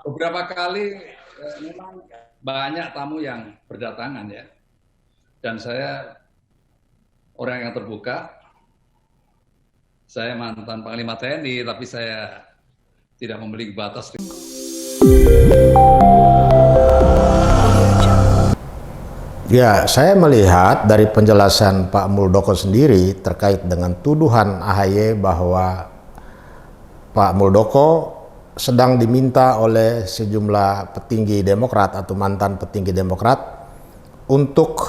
beberapa kali memang banyak tamu yang berdatangan ya. Dan saya orang yang terbuka. Saya mantan Panglima TNI, tapi saya tidak memiliki batas. Ya, saya melihat dari penjelasan Pak Muldoko sendiri terkait dengan tuduhan AHY bahwa Pak Muldoko sedang diminta oleh sejumlah petinggi Demokrat atau mantan petinggi Demokrat untuk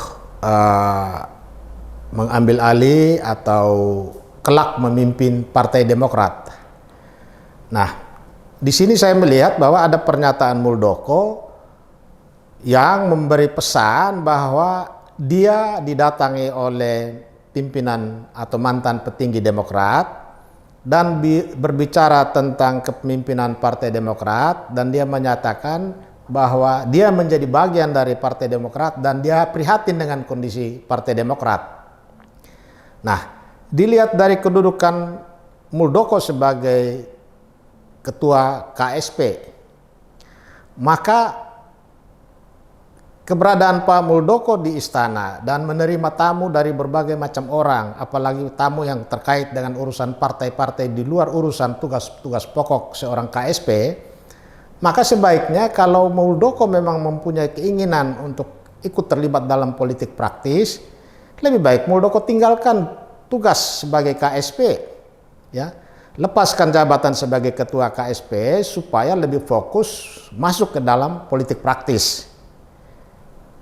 mengambil alih atau kelak memimpin Partai Demokrat. Nah, di sini saya melihat bahwa ada pernyataan Muldoko yang memberi pesan bahwa dia didatangi oleh pimpinan atau mantan petinggi Demokrat dan berbicara tentang kepemimpinan Partai Demokrat, dan dia menyatakan bahwa dia menjadi bagian dari Partai Demokrat dan dia prihatin dengan kondisi Partai Demokrat. Nah, dilihat dari kedudukan Muldoko sebagai ketua KSP, maka keberadaan Pak Muldoko di istana dan menerima tamu dari berbagai macam orang, apalagi tamu yang terkait dengan urusan partai-partai di luar urusan tugas-tugas pokok seorang KSP, maka sebaiknya kalau Muldoko memang mempunyai keinginan untuk ikut terlibat dalam politik praktis, lebih baik Muldoko tinggalkan tugas sebagai KSP, ya, lepaskan jabatan sebagai ketua KSP supaya lebih fokus masuk ke dalam politik praktis.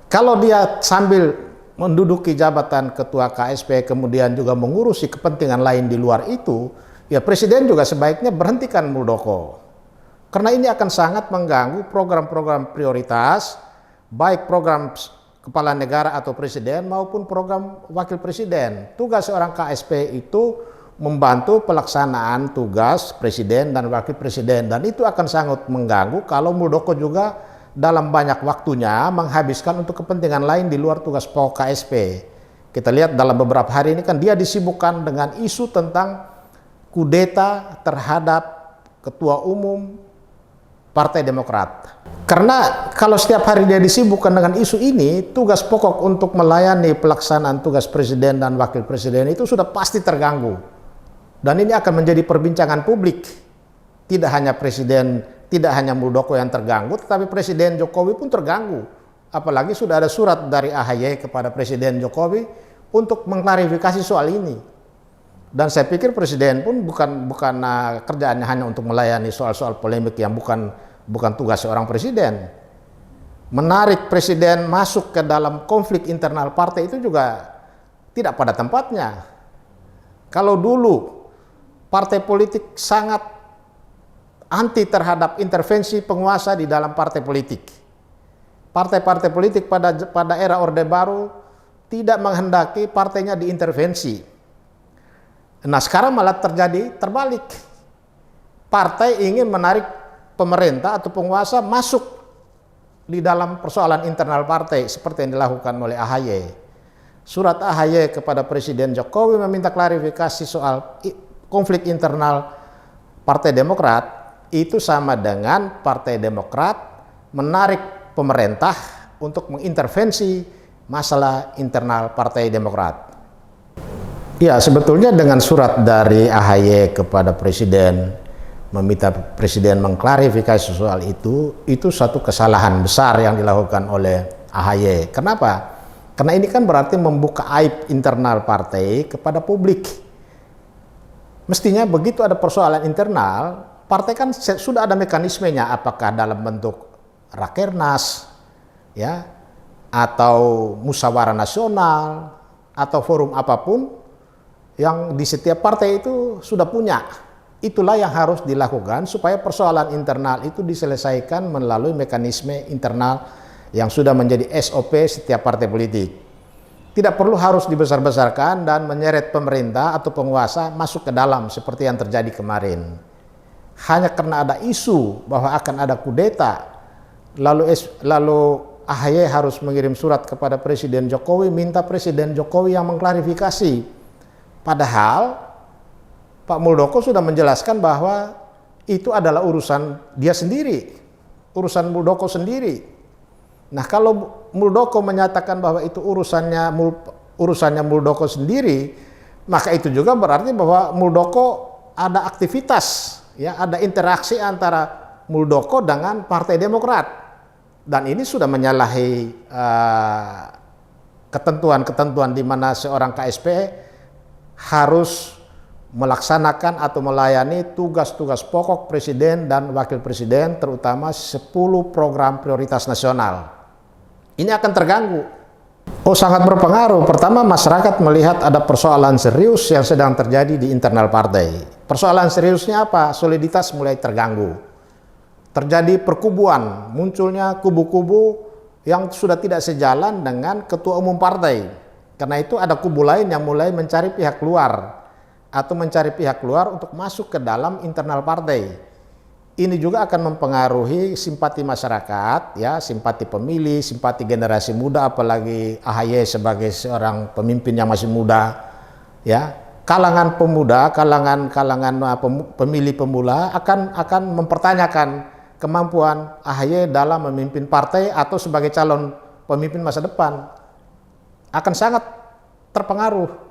Kalau dia sambil menduduki jabatan ketua KSP kemudian juga mengurusi kepentingan lain di luar itu, ya presiden juga sebaiknya berhentikan Muldoko. Karena ini akan sangat mengganggu program-program prioritas, baik program kepala negara atau presiden maupun program wakil presiden. Tugas seorang KSP itu membantu pelaksanaan tugas presiden dan wakil presiden, dan itu akan sangat mengganggu kalau Muldoko juga dalam banyak waktunya menghabiskan untuk kepentingan lain di luar tugas pokok KSP. Kita lihat dalam beberapa hari ini kan dia disibukkan dengan isu tentang kudeta terhadap ketua umum Partai Demokrat. Karena kalau setiap hari dia disibukkan dengan isu ini, tugas pokok untuk melayani pelaksanaan tugas presiden dan wakil presiden itu sudah pasti terganggu. Dan ini akan menjadi perbincangan publik. Tidak hanya presiden, tidak hanya Muldoko yang terganggu, tetapi Presiden Jokowi pun terganggu. Apalagi sudah ada surat dari AHY kepada Presiden Jokowi untuk mengklarifikasi soal ini. Dan saya pikir Presiden pun bukan kerjaannya hanya untuk melayani soal-soal polemik yang bukan tugas seorang presiden. Menarik Presiden masuk ke dalam konflik internal partai itu juga tidak pada tempatnya. Kalau dulu partai politik sangat anti terhadap intervensi penguasa di dalam partai politik. Partai-partai politik pada era Orde Baru tidak menghendaki partainya diintervensi. Nah, sekarang malah terjadi terbalik. Partai ingin menarik pemerintah atau penguasa masuk di dalam persoalan internal partai seperti yang dilakukan oleh AHY. Surat AHY kepada Presiden Jokowi meminta klarifikasi soal konflik internal Partai Demokrat. Itu sama dengan Partai Demokrat menarik pemerintah untuk mengintervensi masalah internal Partai Demokrat. Ya, sebetulnya dengan surat dari AHY kepada Presiden meminta Presiden mengklarifikasi soal itu satu kesalahan besar yang dilakukan oleh AHY. Kenapa? Karena ini kan berarti membuka aib internal partai kepada publik. Mestinya begitu ada persoalan internal, partai kan sudah ada mekanismenya, apakah dalam bentuk rakernas, ya, atau musyawarah nasional, atau forum apapun yang di setiap partai itu sudah punya. Itulah yang harus dilakukan supaya persoalan internal itu diselesaikan melalui mekanisme internal yang sudah menjadi SOP setiap partai politik. Tidak perlu harus dibesar-besarkan dan menyeret pemerintah atau penguasa masuk ke dalam seperti yang terjadi kemarin. Hanya karena ada isu bahwa akan ada kudeta, lalu AHY harus mengirim surat kepada Presiden Jokowi, minta Presiden Jokowi yang mengklarifikasi. Padahal Pak Muldoko sudah menjelaskan bahwa itu adalah urusan dia sendiri. urusan Muldoko sendiri. Nah, kalau Muldoko menyatakan bahwa itu urusannya Muldoko sendiri, maka itu juga berarti bahwa Muldoko ada aktivitas, ya, ada interaksi antara Muldoko dengan Partai Demokrat, dan ini sudah menyalahi ketentuan-ketentuan di mana seorang KSP harus melaksanakan atau melayani tugas-tugas pokok Presiden dan Wakil Presiden, terutama 10 program prioritas nasional. Ini akan terganggu. Oh, sangat berpengaruh. Pertama, masyarakat melihat ada persoalan serius yang sedang terjadi di internal partai. Persoalan seriusnya apa? Soliditas mulai terganggu. Terjadi perkubuan, munculnya kubu-kubu yang sudah tidak sejalan dengan ketua umum partai. Karena itu ada kubu lain yang mulai mencari pihak luar untuk masuk ke dalam internal partai. Ini juga akan mempengaruhi simpati masyarakat, ya, simpati pemilih, simpati generasi muda, apalagi AHY sebagai seorang pemimpin yang masih muda, ya. Kalangan pemuda, kalangan pemilih pemula akan mempertanyakan kemampuan AHY dalam memimpin partai atau sebagai calon pemimpin masa depan. Akan sangat terpengaruh.